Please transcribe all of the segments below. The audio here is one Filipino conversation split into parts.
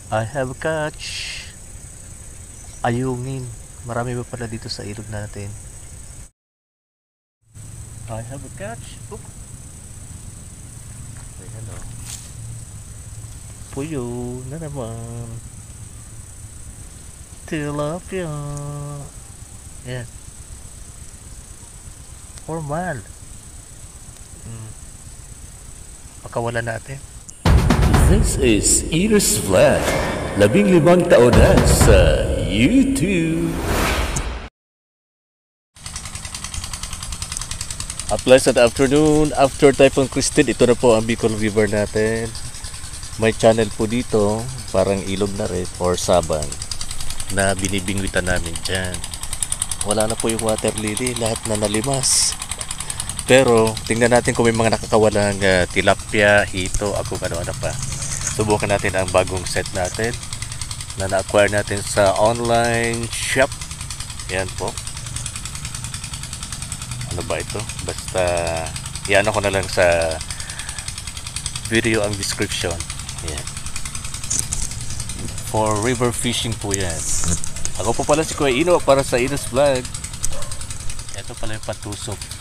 I have a catch. Ayungin. Marami pa pala dito sa ilog natin. I have a catch. Oop. Ayan o. Puyo na naman. Tilapia. Ayan. Formal. Pakawala natin. This is Ears Flat, 15 taon na sa YouTube. A pleasant afternoon. After Typhoon Christine, ito na po ang Bicol River natin. May channel po dito, parang ilog na rin or sabang na binibingwitan namin dyan. Wala na po yung water lily, lahat na nalimas. Pero tingnan natin kung may mga nakakawalang tilapia, hito, ako ano-ano pa. Subukan natin ang bagong set natin na na-acquire natin sa online shop. Yan po. Ano ba ito? Basta iyan ko na lang sa video ang description. Yan. For river fishing po yan. Ako po pala si Kuya Ino para sa Ino's Vlog. Ito pala yung patusok.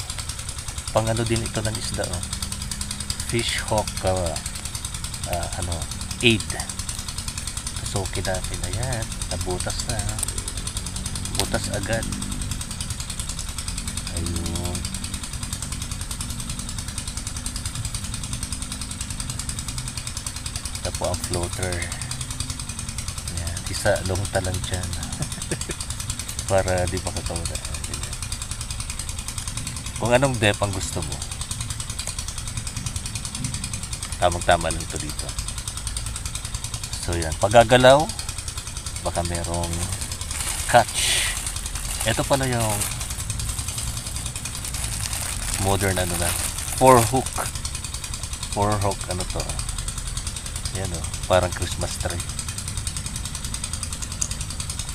Pang ano din ito ng isda. Oh. Fish hook aid. Kasukin natin. Ayan. Nabutas na. Butas agad. Ayun. Ito po ang floater. Ayan. Isa longta lang dyan. Para di makakawala. Kung anong depth ang gusto mo, tamang-tama lang ito dito. So yan, pagagalaw baka merong catch. Ito pala yung modern ano na 4 hook ano to. Yan o, parang Christmas tree.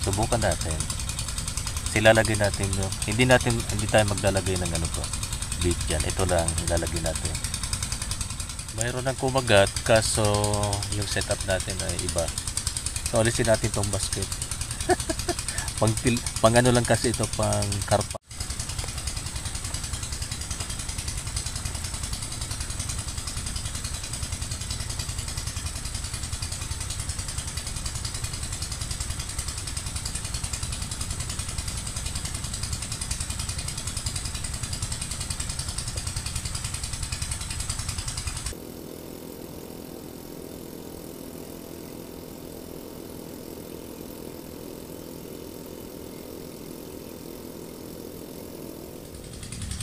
Subukan natin. Silalagay natin no? Hindi tayo maglalagay ng ano to bait dyan. Ito lang ilalagay natin. Mayroon ng kumagat kaso yung setup natin ay iba. So alisin natin tong basket. pang ano lang kasi ito, pang karpa.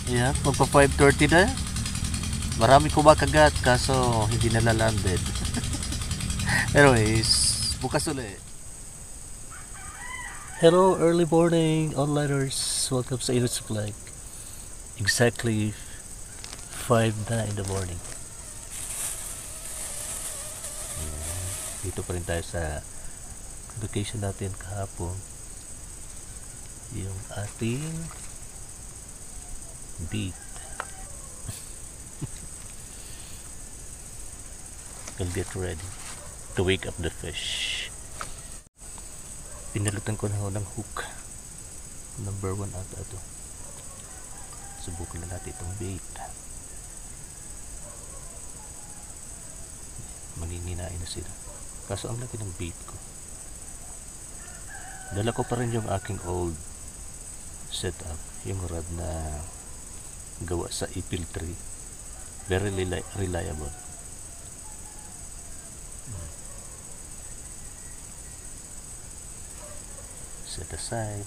Yan, magpa 5:30 na. Marami kumakagat kaso hindi nalalanded. Anyways, bukas ulit. Hello, early morning onliners. Welcome sa Ino's Vlog. Exactly 5 na in the morning. Dito pa rin tayo sa vacation natin kahapon. Yung ating beat. We'll get ready to wake up the fish. Pinalutan ko na ng hook. Number 1 ata ito. Subukan na natin itong bait. Mangininain na sila. Kaso ang laki ng bait ko. Dala ko pa rin yung aking old setup. Yung rod na gawa sa ipil tree. Very reliable. Set aside.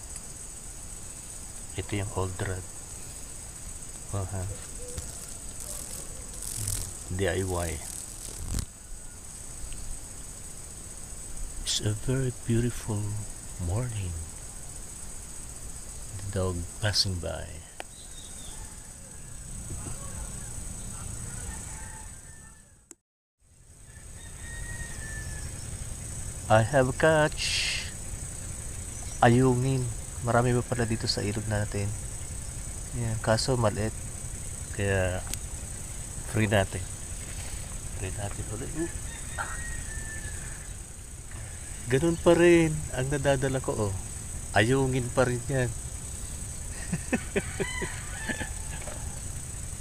Ito yung old rod. DIY. It's a very beautiful morning. The dog passing by. I have a catch. Ayungin. Marami pa pala dito sa ilog natin. Yan, kaso maliit. Kaya free natin. Free natin ulit. Ganun pa rin ang nadadala ko, oh. Ayungin pa rin yan.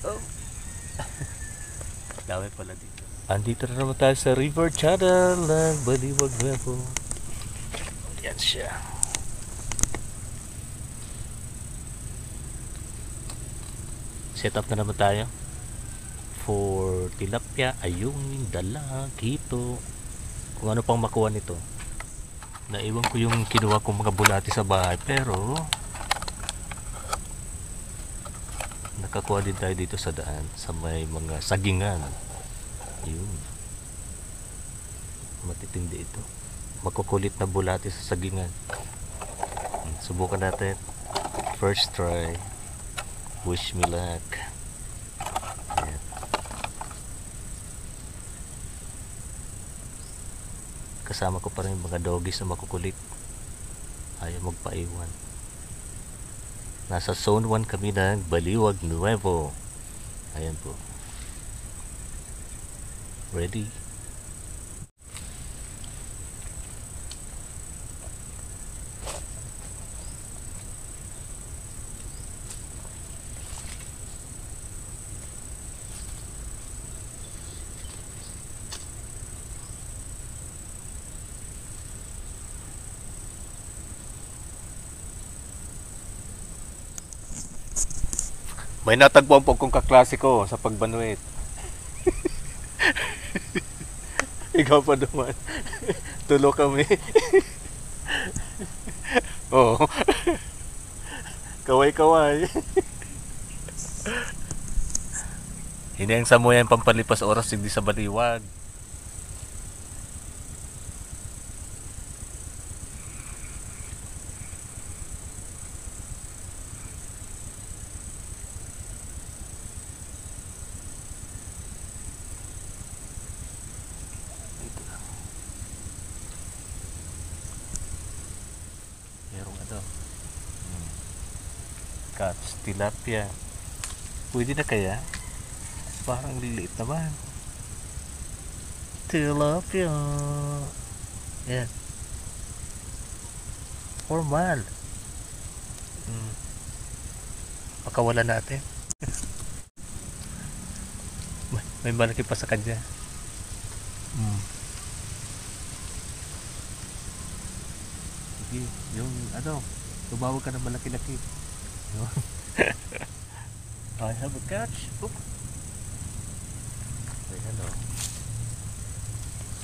Oh. Dami pala dito. Andito na naman tayo sa river channel ng Baliwag Nuevo. Yan siya. Set up na naman tayo for tilapia, ayungin, dalag, hito, kung ano pang makuha nito. Naiwan ko yung kinuha kong mga bulati sa bahay, pero nakakuha din tayo dito sa daan sa may mga sagingan. Yun, matitindi ito, makukulit na bulati sa sagingan. Subukan natin, first try. Wish me luck. Ayan. Kasama ko pa rin mga doggies na makukulit, ayaw magpaiwan. Nasa zone 1 kami ng Baliwag Nuevo. Ayan po. Ready? May natagpuan po kong kaklasiko sa pagbanuit. Ikaw pa duman. Tulo kami. Oo. Kaway-kaway. Hinayang sa mo yan pampalipas oras hindi sa baliwag. Merong catch tilapia. Pwede na kaya? Parang liliit naman. Tilapia. Yan. Formal. Pakawala natin. may malaki pa sa kanya. Sige, yung tumawag ka ng malaki-laki. I have a catch. Oop. Say hello.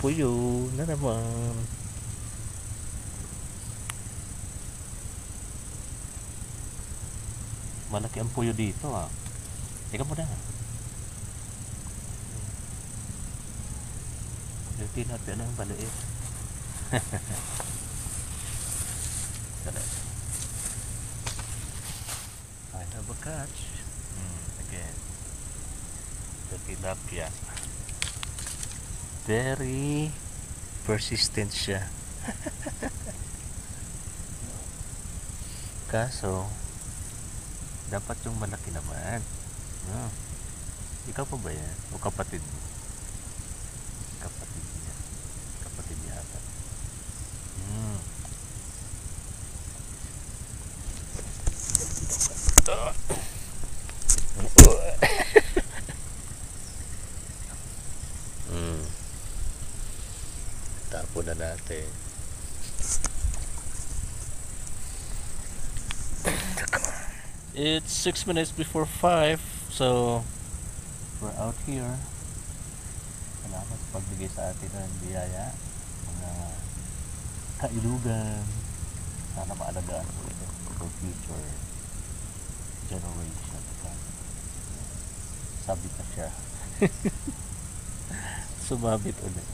Puyo na naman. Malaki ang puyo dito, ah. Teka mo na. Yung tinapya na ang baliit. I have a catch. Again, the tilapia. Very persistent siya. Kaso dapat yung malaki naman. Ikaw pa ba yan? O kapatid mo? Kapatid niya. Kapatid niya ata. Tapo na natin. It's 6 minutes before 5, so we're out here. Salamat sa pagbigay sa atin ng biyaya, mga kailugan. Sana maalagaan po ito for future generation. Sabit na siya. Sumabit ulit.